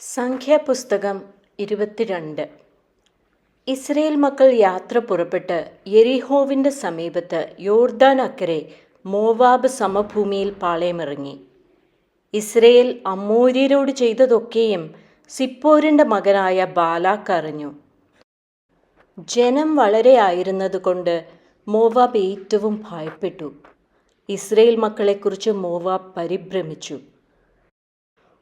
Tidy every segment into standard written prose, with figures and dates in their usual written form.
സംഖ്യാപുസ്തകം 22. ഇസ്രയേൽ മക്കൾ യാത്ര പുറപ്പെട്ട് യെരിഹോവിൻ്റെ സമീപത്ത് യോർദാൻ അക്കരെ മോവാബ് സമഭൂമിയിൽ പാളയമിറങ്ങി. ഇസ്രയേൽ അമ്മോര്യരോട് ചെയ്തതൊക്കെയും സിപ്പോരിൻ്റെ മകനായ ബാലാക്ക് അറിഞ്ഞു. ജനം വളരെ ആയിരുന്നതുകൊണ്ട് മോവാബ് ഏറ്റവും ഭയപ്പെട്ടു. ഇസ്രയേൽ മക്കളെക്കുറിച്ച് മോവാബ് പരിഭ്രമിച്ചു.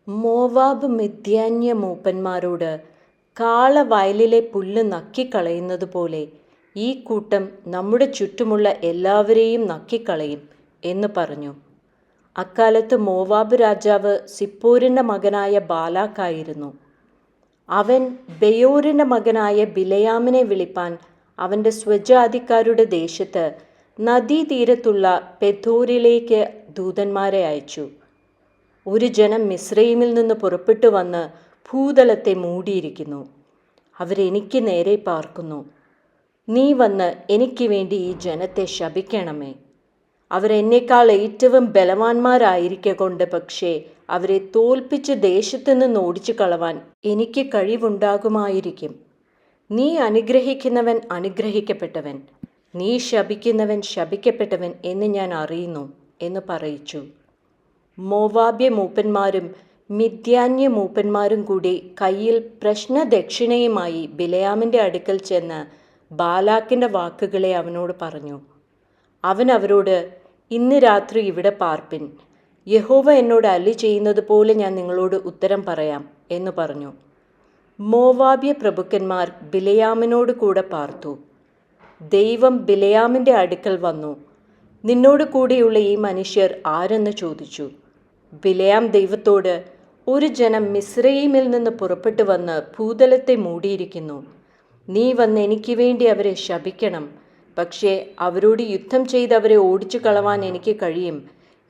മോവാബ് മിദ്യാന്യ മൂപ്പന്മാരോട്, കാള വയലിലെ പുല്ല് നക്കിക്കളയുന്നതുപോലെ ഈ കൂട്ടം നമ്മുടെ ചുറ്റുമുള്ള എല്ലാവരെയും നക്കിക്കളയും എന്ന് പറഞ്ഞു. അക്കാലത്ത് മോവാബ് രാജാവ് സിപ്പോരിൻ്റെ മകനായ ബാലാക്കായിരുന്നു. അവൻ ബെയോരിൻ്റെ മകനായ ബിലയാമിനെ വിളിപ്പാൻ അവൻ്റെ സ്വജാതിക്കാരുടെ ദേശത്ത് നദീതീരത്തുള്ള പെഥോരിലേക്ക് ദൂതന്മാരെ അയച്ചു. ഒരു ജനം മിസ്രയീമിൽ നിന്ന് പുറപ്പെട്ടു വന്ന് ഭൂതലത്തെ മൂടിയിരിക്കുന്നു. അവരെനിക്ക് നേരെ പാർക്കുന്നു. നീ വന്ന് എനിക്ക് വേണ്ടി ഈ ജനത്തെ ശപിക്കണമേ. അവരെന്നേക്കാൾ ഏറ്റവും ബലവാന്മാരായിരിക്കൊണ്ട്, പക്ഷേ അവരെ തോൽപ്പിച്ച് ദേശത്തു നിന്ന് ഓടിച്ചു കളവാൻ എനിക്ക് കഴിവുണ്ടാകുമായിരിക്കും. നീ അനുഗ്രഹിക്കുന്നവൻ അനുഗ്രഹിക്കപ്പെട്ടവൻ, നീ ശപിക്കുന്നവൻ ശപിക്കപ്പെട്ടവൻ എന്ന് ഞാൻ അറിയുന്നു എന്ന് പറയിച്ചു. മോവാബ്യ മൂപ്പന്മാരും മിദ്യാന്യ മൂപ്പന്മാരും കൂടി കയ്യിൽ പ്രശ്നദക്ഷിണയുമായി ബിലയാമിൻ്റെ അടുക്കൽ ചെന്ന് ബാലാക്കിൻ്റെ വാക്കുകളെ അവനോട് പറഞ്ഞു. അവൻ അവരോട്, ഇന്ന് രാത്രി ഇവിടെ പാർപ്പിൻ. യഹോവ എന്നോട് അരുളി ചെയ്യുന്നത് പോലെ ഞാൻ നിങ്ങളോട് ഉത്തരം പറയാം എന്ന് പറഞ്ഞു. മോവാബ്യ പ്രഭുക്കന്മാർ ബിലയാമിനോട് കൂടെ പാർത്തു. ദൈവം ബിലയാമിൻ്റെ അടുക്കൽ വന്നു, നിന്നോട് കൂടെയുള്ള ഈ മനുഷ്യർ ആരെന്ന് ചോദിച്ചു. ബിലയാം ദൈവത്തോട്, ഒരു ജനം മിസ്രയീമിൽ നിന്ന് പുറപ്പെട്ടു വന്ന് ഭൂതലത്തെ മൂടിയിരിക്കുന്നു. നീ വന്ന് എനിക്ക് വേണ്ടി അവരെ ശപിക്കണം, പക്ഷേ അവരോട് യുദ്ധം ചെയ്ത് അവരെ ഓടിച്ചു കളവാൻ എനിക്ക് കഴിയും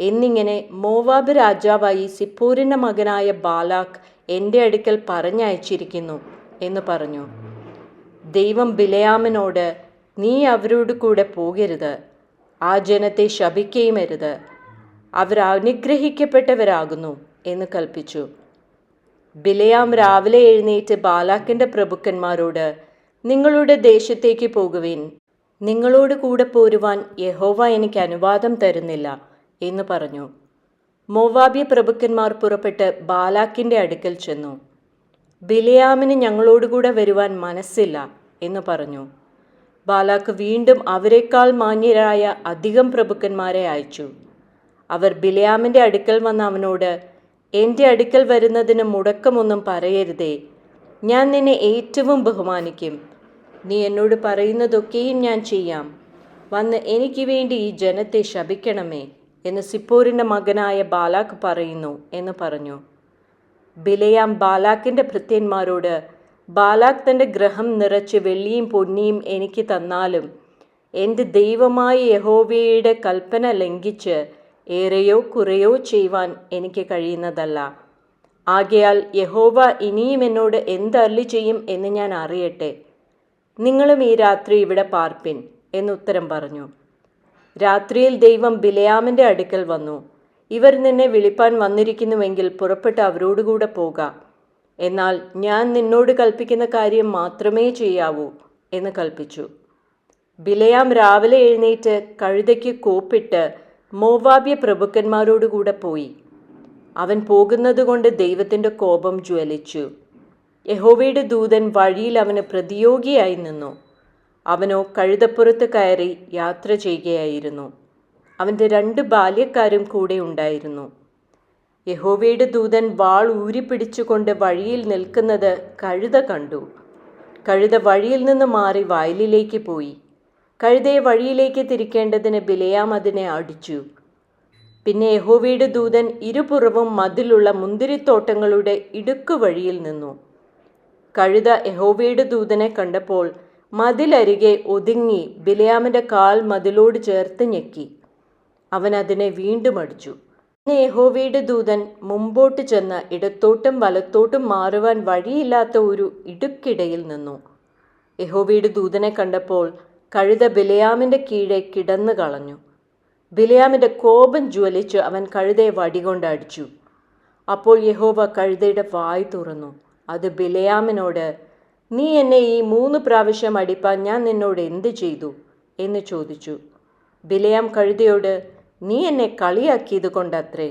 എന്നിങ്ങനെ മോവാബ് രാജാവായി സിപ്പോരിൻ്റെ മകനായ ബാലാക്ക് എൻ്റെ അടുക്കൽ പറഞ്ഞയച്ചിരിക്കുന്നു എന്ന് പറഞ്ഞു. ദൈവം ബിലയാമിനോട്, നീ അവരോട് കൂടെ പോകരുത്, ആ ജനത്തെ ശപിക്കുകയുമരുത്, അവർ അനുഗ്രഹിക്കപ്പെട്ടവരാകുന്നു എന്ന് കൽപ്പിച്ചു. ബിലയാം രാവിലെ എഴുന്നേറ്റ് ബാലാക്കിൻ്റെ പ്രഭുക്കന്മാരോട്, നിങ്ങളുടെ ദേശത്തേക്ക് പോകുവിൻ, നിങ്ങളോട് കൂടെ പോരുവാൻ യഹോവ എനിക്ക് അനുവാദം തരുന്നില്ല എന്ന് പറഞ്ഞു. മോവാബ്യ പ്രഭുക്കന്മാർ പുറപ്പെട്ട് ബാലാക്കിൻ്റെ അടുക്കൽ ചെന്നു. ബിലയാമിന് ഞങ്ങളോടുകൂടെ വരുവാൻ മനസ്സില്ല എന്ന് പറഞ്ഞു. ബാലാക്ക് വീണ്ടും അവരെക്കാൾ മാന്യരായ അധികം പ്രഭുക്കന്മാരെ അയച്ചു. അവർ ബിലയാമിൻ്റെ അടുക്കൽ വന്ന് അവനോട്, എൻ്റെ അടുക്കൽ വരുന്നതിന് മുടക്കമൊന്നും പറയരുതേ, ഞാൻ നിന്നെ ഏറ്റവും ബഹുമാനിക്കും. നീ എന്നോട് പറയുന്നതൊക്കെയും ഞാൻ ചെയ്യാം. വന്ന് എനിക്ക് വേണ്ടി ഈ ജനത്തെ ശപിക്കണമേ എന്ന് സിപ്പോരിൻ്റെ മകനായ ബാലാക്ക് പറയുന്നു എന്ന് പറഞ്ഞു. ബിലയാം ബാലാക്കിൻ്റെ ഭൃത്യന്മാരോട്, ബാലാക്ക് തൻ്റെ ഗൃഹം നിറച്ച് വെള്ളിയും പൊന്നിയും എനിക്ക് തന്നാലും എൻ്റെ ദൈവമായ യഹോവയുടെ കൽപ്പന ലംഘിച്ച് ഏറെയോ കുറയോ ചെയ്യുവാൻ എനിക്ക് കഴിയുന്നതല്ല. ആകയാൽ യഹോവ ഇനിയും എന്നോട് എന്തരുളി ചെയ്യും എന്ന് ഞാൻ അറിയട്ടെ. നിങ്ങളും ഈ രാത്രി ഇവിടെ പാർപ്പിൻ എന്നുത്തരം പറഞ്ഞു. രാത്രിയിൽ ദൈവം ബിലയാമിൻ്റെ അടുക്കൽ വന്നു, ഇവർ നിന്നെ വിളിപ്പാൻ വന്നിരിക്കുന്നുവെങ്കിൽ പുറപ്പെട്ട് അവരോടുകൂടെ പോകാം. എന്നാൽ ഞാൻ നിന്നോട് കൽപ്പിക്കുന്ന കാര്യം മാത്രമേ ചെയ്യാവൂ എന്ന് കൽപ്പിച്ചു. ബിലയാം രാവിലെ എഴുന്നേറ്റ് കഴുതയ്ക്ക് കോപ്പിട്ട് മോവാബ്യ പ്രഭുക്കന്മാരോടുകൂടെ പോയി. അവൻ പോകുന്നതുകൊണ്ട് ദൈവത്തിൻ്റെ കോപം ജ്വലിച്ചു. യഹോവയുടെ ദൂതൻ വഴിയിൽ അവന് പ്രതിയോഗിയായി നിന്നു. അവനോ കഴുതപ്പുറത്ത് കയറി യാത്ര ചെയ്യുകയായിരുന്നു. അവൻ്റെ 2 ബാല്യക്കാരും കൂടെ ഉണ്ടായിരുന്നു. യഹോവയുടെ ദൂതൻ വാൾ ഊരിപ്പിടിച്ചുകൊണ്ട് വഴിയിൽ നിൽക്കുന്നത് കഴുത കണ്ടു. കഴുത വഴിയിൽ നിന്ന് മാറി വയലിലേക്ക് പോയി. കഴുതയെ വഴിയിലേക്ക് തിരിക്കേണ്ടതിന് ബിലയാം അതിനെ അടിച്ചു. പിന്നെ യഹോവയുടെ ദൂതൻ ഇരുപുറവും മതിലുള്ള മുന്തിരിത്തോട്ടങ്ങളുടെ ഇടുക്കു വഴിയിൽ നിന്നു. കഴുത യഹോവയുടെ ദൂതനെ കണ്ടപ്പോൾ മതിലരികെ ഒതുങ്ങി ബിലയാമിൻ്റെ കാൽ മതിലോട് ചേർത്ത് ഞെക്കി. അവൻ അതിനെ വീണ്ടും അടിച്ചു. പിന്നെ യഹോവയുടെ ദൂതൻ മുമ്പോട്ട് ചെന്ന് ഇടത്തോട്ടും വലത്തോട്ടും മാറുവാൻ വഴിയില്ലാത്ത ഒരു ഇടുക്കിടയിൽ നിന്നു. യഹോവയുടെ ദൂതനെ കണ്ടപ്പോൾ കഴുത ബിലയാമിൻ്റെ കീഴെ കിടന്നു കളഞ്ഞു. ബിലയാമിൻ്റെ കോപം ജ്വലിച്ച് അവൻ കഴുതയെ വടികൊണ്ട് അടിച്ചു. അപ്പോൾ യഹോവ കഴുതയുടെ വായ് തുറന്നു. അത് ബിലെയാമിനോട്, നീ എന്നെ ഈ 3 പ്രാവശ്യം അടിപ്പാൻ ഞാൻ നിന്നോട് എന്ത് ചെയ്തു എന്ന് ചോദിച്ചു. ബിലെയാം കഴുതയോട്, നീ എന്നെ കളിയാക്കിയത് കൊണ്ടത്രേ.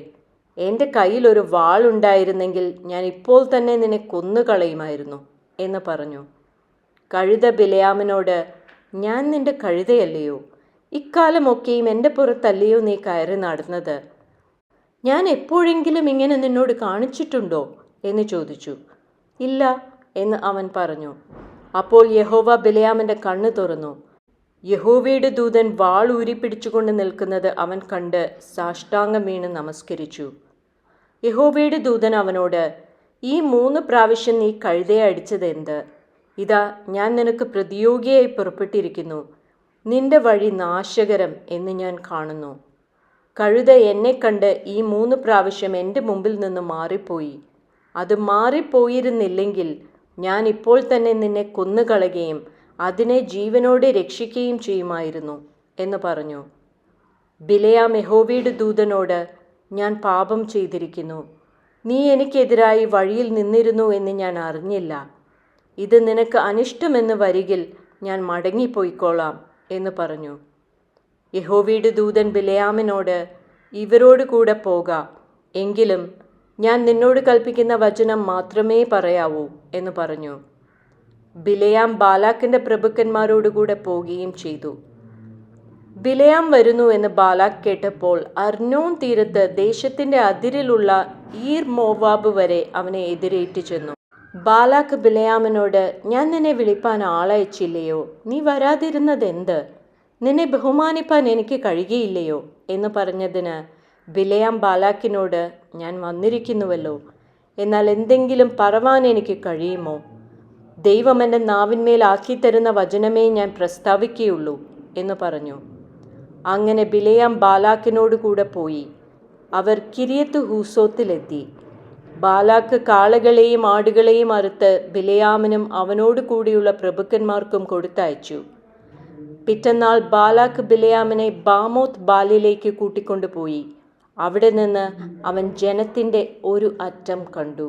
എൻ്റെ കയ്യിലൊരു വാളുണ്ടായിരുന്നെങ്കിൽ ഞാൻ ഇപ്പോൾ തന്നെ നിന്നെ കൊന്നുകളയുമായിരുന്നു എന്ന് പറഞ്ഞു. കഴുത ബിലെയാമിനോട്, ഞാൻ നിന്റെ കഴുതയല്ലയോ? ഇക്കാലമൊക്കെയും എൻ്റെ പുറത്തല്ലയോ നീ കയറി നടന്നത്? ഞാൻ എപ്പോഴെങ്കിലും ഇങ്ങനെ നിന്നോട് കാണിച്ചിട്ടുണ്ടോ എന്ന് ചോദിച്ചു. ഇല്ല എന്ന് അവൻ പറഞ്ഞു. അപ്പോൾ യഹോവ ബിലെയാമിൻ്റെ കണ്ണ് തുറന്നു. യഹോവയുടെ ദൂതൻ വാൾ ഊരിപ്പിടിച്ചുകൊണ്ട് നിൽക്കുന്നത് അവൻ കണ്ട് സാഷ്ടാംഗം വീണ് നമസ്കരിച്ചു. യഹോവയുടെ ദൂതൻ അവനോട്, ഈ 3 പ്രാവശ്യം നീ കഴുതയെ അടിച്ചത് എന്ത്? ഇതാ, ഞാൻ നിനക്ക് പ്രതിയോഗിയായി പുറപ്പെട്ടിരിക്കുന്നു. നിന്റെ വഴി നാശകരം എന്ന് ഞാൻ കാണുന്നു. കഴുത എന്നെ കണ്ട് ഈ 3 പ്രാവശ്യം എൻ്റെ മുമ്പിൽ നിന്ന് മാറിപ്പോയി. അത് മാറിപ്പോയിരുന്നില്ലെങ്കിൽ ഞാൻ ഇപ്പോൾ തന്നെ നിന്നെ കൊന്നുകളയുകയും അതിനെ ജീവനോടെ രക്ഷിക്കുകയും ചെയ്യുമായിരുന്നു എന്ന് പറഞ്ഞു. ബിലെയാം യഹോവയുടെ ദൂതനോട്, ഞാൻ പാപം ചെയ്തിരിക്കുന്നു. നീ എനിക്കെതിരായി വഴിയിൽ നിന്നിരുന്നു എന്ന് ഞാൻ അറിഞ്ഞില്ല. ഇത് നിനക്ക് അനിഷ്ടമെന്ന് വരികിൽ ഞാൻ മടങ്ങിപ്പോയിക്കോളാം എന്ന് പറഞ്ഞു. യഹോവയുടെ ദൂതൻ ബിലെയാമിനോട്, ഇവരോട് കൂടെ പോക, എങ്കിലും ഞാൻ നിന്നോട് കൽപ്പിക്കുന്ന വചനം മാത്രമേ പറയാവൂ എന്ന് പറഞ്ഞു. ബിലെയാം ബാലാക്കിൻ്റെ പ്രഭുക്കന്മാരോടുകൂടെ പോകുകയും ചെയ്തു. ബിലെയാം വരുന്നു എന്ന് ബാലാക്ക് കേട്ടപ്പോൾ അർനോൻ തീരത്ത് ദേശത്തിൻ്റെ അതിരിലുള്ള ഈർ മോവാബ് വരെ അവനെ എതിരേറ്റ് ചെന്നു. ബാലാക്ക് ബിലെയാമിനോട്, ഞാൻ നിന്നെ വിളിപ്പാൻ ആളയച്ചില്ലയോ? നീ വരാതിരുന്നതെന്ത്? നിന്നെ ബഹുമാനിപ്പാൻ എനിക്ക് കഴിയുകയില്ലയോ എന്ന് പറഞ്ഞതിന് ബിലെയാം ബാലാക്കിനോട്, ഞാൻ വന്നിരിക്കുന്നുവല്ലോ, എന്നാൽ എന്തെങ്കിലും പറവാൻ എനിക്ക് കഴിയുമോ? ദൈവം എൻ്റെ നാവിന്മേൽ ആക്കിത്തരുന്ന വചനമേ ഞാൻ പ്രസ്താവിക്കുകയുള്ളൂ എന്ന് പറഞ്ഞു. അങ്ങനെ ബിലെയാം ബാലാക്കിനോട് കൂടെ പോയി. അവർ കിര്യത്ത് ഹൂസോത്തിലെത്തി. ബാലാക്ക് കാളകളെയും ആടുകളെയും അറുത്ത് ബിലെയാമിനും അവനോട് കൂടിയുള്ള പ്രഭുക്കന്മാർക്കും കൊടുത്തയച്ചു. പിറ്റന്നാൾ ബാലാക്ക് ബിലെയാമിനെ ബാമോത്ത് ബാലിലേക്ക് കൂട്ടിക്കൊണ്ടുപോയി. അവിടെ നിന്ന് അവൻ ജനത്തിൻ്റെ ഒരു അറ്റം കണ്ടു.